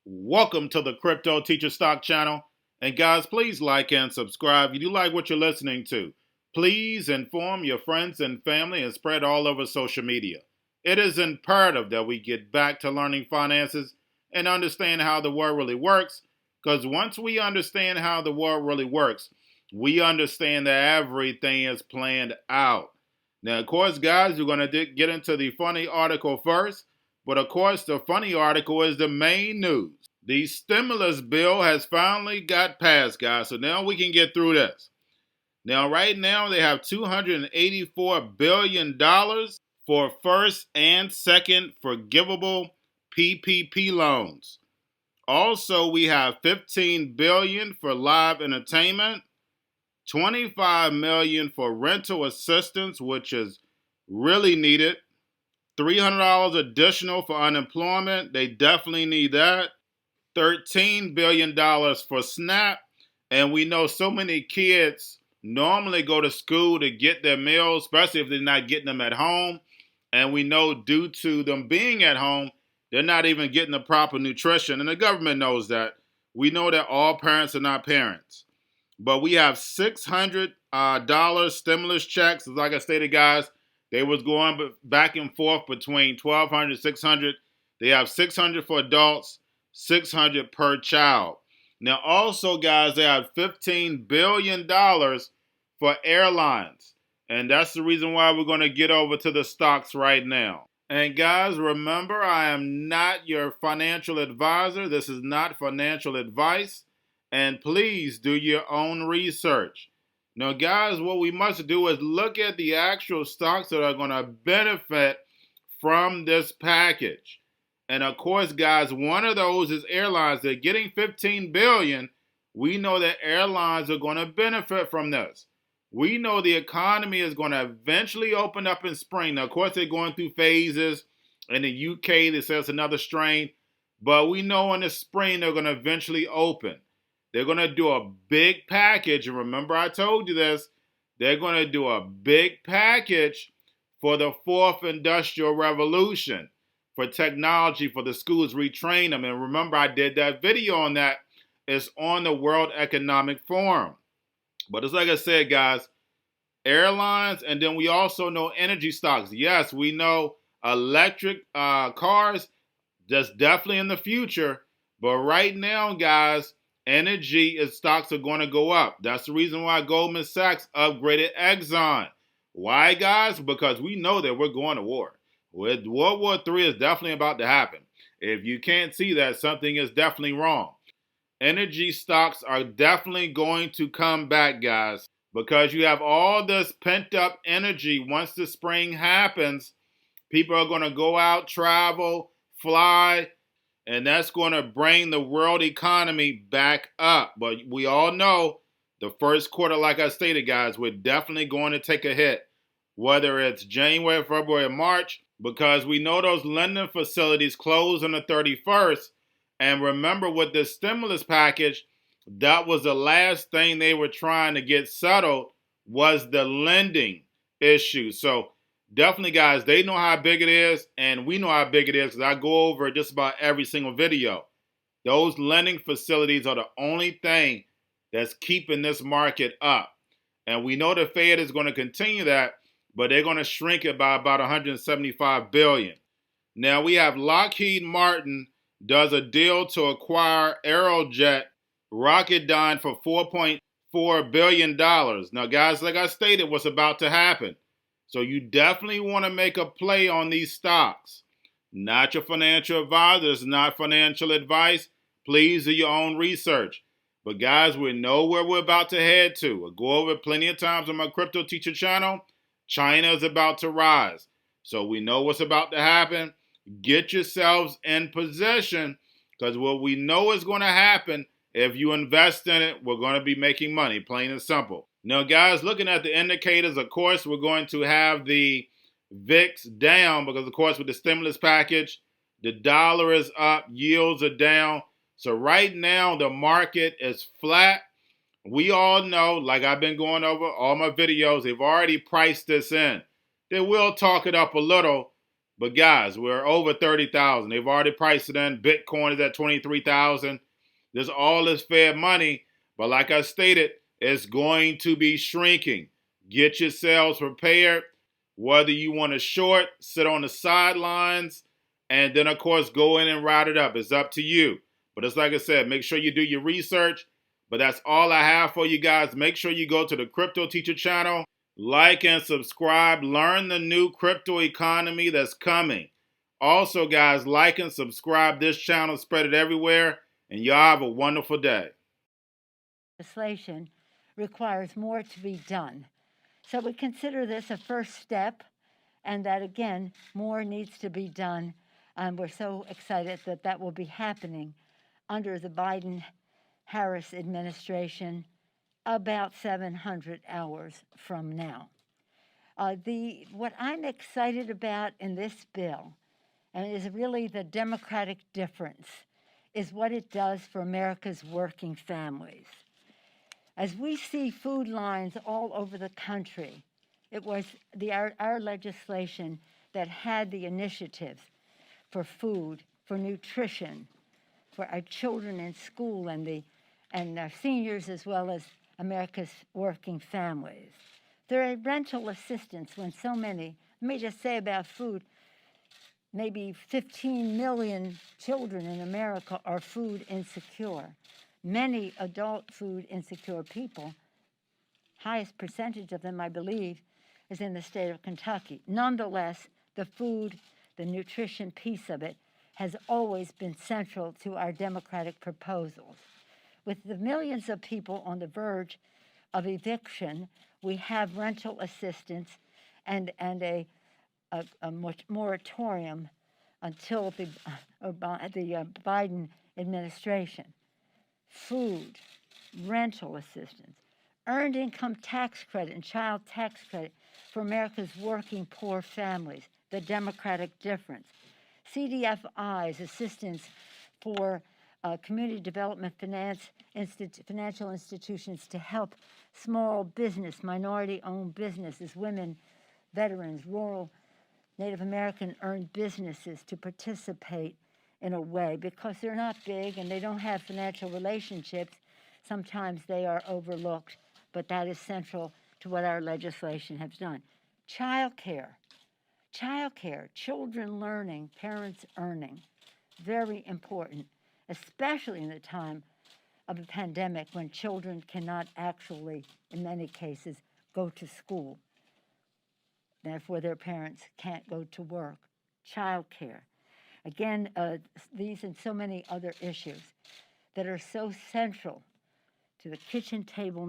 Welcome to the Crypto Teacher Stock Channel. And guys, please like and subscribe. If you do like what you're listening to, please inform your friends and family and spread all over social media. It is imperative that we get back to learning finances and understand how the world really works, because once we understand how the world really works, we understand that everything is planned out. Now, of course, guys, we're going to get into the funny article first. But of course, the funny article is the main news. The stimulus bill has finally got passed, guys. So now we can get through this. Now, right now, they have $284 billion for first and second forgivable PPP loans. Also, we have $15 billion for live entertainment, $25 million for rental assistance, which is really needed. $300 additional for unemployment. They definitely need that. $13 billion for SNAP. And we know so many kids normally go to school to get their meals, especially if they're not getting them at home. And we know due to them being at home, they're not even getting the proper nutrition. And the government knows that. We know that all parents are not parents. But we have $600 stimulus checks. Like I stated, guys, they was going back and forth between $1,200 and $600. They have $600 for adults, $600 per child. Now, also, guys, they have $15 billion for airlines. And that's the reason why we're going to get over to the stocks right now. And guys, remember, I am not your financial advisor. This is not financial advice. And please do your own research. Now, guys, what we must do is look at the actual stocks that are going to benefit from this package. And of course, guys, one of those is airlines. They're getting $15 billion. We know that airlines are going to benefit from this. We know the economy is going to eventually open up in spring. Now, of course, they're going through phases. In the UK, they say it's another strain. But we know in the spring they're going to eventually open. They're going to do a big package. And remember, I told you this. They're going to do a big package for the fourth industrial revolution, for technology, for the schools, retrain them. And remember, I did that video on that. It's on the World Economic Forum. But it's like I said, guys, airlines, and then we also know energy stocks. Yes, we know electric cars, that's definitely in the future. But right now, guys, energy stocks are going to go up. That's the reason why Goldman Sachs upgraded Exxon. Why, guys? Because we know that we're going to war. World War III is definitely about to happen. If you can't see that, something is definitely wrong. Energy stocks are definitely going to come back, guys, because you have all this pent-up energy. Once the spring happens, people are going to go out, travel, fly, and that's going to bring the world economy back up. But we all know the first quarter, like I stated, guys, we're definitely going to take a hit, whether it's January, February, or March, because we know those lending facilities close on the 31st. And remember, with the stimulus package, that was the last thing they were trying to get settled, was the lending issue. So definitely, guys, they know how big it is, and we know how big it is because I go over just about every single video. Those lending facilities are the only thing that's keeping this market up. And we know the Fed is going to continue that, but they're going to shrink it by about $175 billion. Now, we have Lockheed Martin does a deal to acquire Aerojet Rocketdyne for $4.4 billion. Now, guys, like I stated, what's about to happen. So you definitely want to make a play on these stocks. Not your financial advisor. It's not financial advice. Please do your own research. But guys, we know where we're about to head to. I'll go over it plenty of times on my Crypto Teacher channel. China is about to rise. So we know what's about to happen. Get yourselves in position, because what we know is going to happen, if you invest in it, we're going to be making money, plain and simple. Now, guys, looking at the indicators, of course, we're going to have the VIX down because, of course, with the stimulus package, the dollar is up, yields are down. So right now, the market is flat. We all know, like I've been going over all my videos, they've already priced this in. They will talk it up a little, But guys, we're over 30,000. They've already priced it in. Bitcoin is at 23,000. There's all this Fed money, but like I stated, it's going to be shrinking. Get yourselves prepared. Whether you want to short, sit on the sidelines, and then of course go in and ride it up. It's up to you. But it's like I said, make sure you do your research. But that's all I have for you guys. Make sure you go to the Crypto Teacher channel. Like and subscribe. Learn the new crypto economy that's coming. Also, guys, like and subscribe this channel. Spread it everywhere. And y'all have a wonderful day. Legislation requires more to be done. So we consider this a first step, and that, again, more needs to be done. And we're so excited that that will be happening under the Biden-Harris administration about 700 hours from now. What I'm excited about in this bill, and is really the democratic difference, is what it does for America's working families. As we see food lines all over the country, it was our legislation that had the initiatives for food, for nutrition, for our children in school and our seniors, as well as America's working families. There are rental assistance when so many, let me just say about food, maybe 15 million children in America are food insecure. Many adult food insecure people, highest percentage of them, I believe, is in the state of Kentucky. Nonetheless, the food, the nutrition piece of it has always been central to our democratic proposals. With the millions of people on the verge of eviction, we have rental assistance and a moratorium until the Biden administration. Food, rental assistance, earned income tax credit and child tax credit for America's working poor families, the democratic difference. CDFI's assistance for community development financial institutions to help small business, minority-owned businesses, women, veterans, rural, Native American-earned businesses to participate in a way, because they're not big and they don't have financial relationships. Sometimes they are overlooked, but that is central to what our legislation has done. Child care, children learning, parents earning, very important, especially in the time of a pandemic when children cannot actually, in many cases, go to school. Therefore, their parents can't go to work. Child care. Again, these and so many other issues that are so central to the kitchen table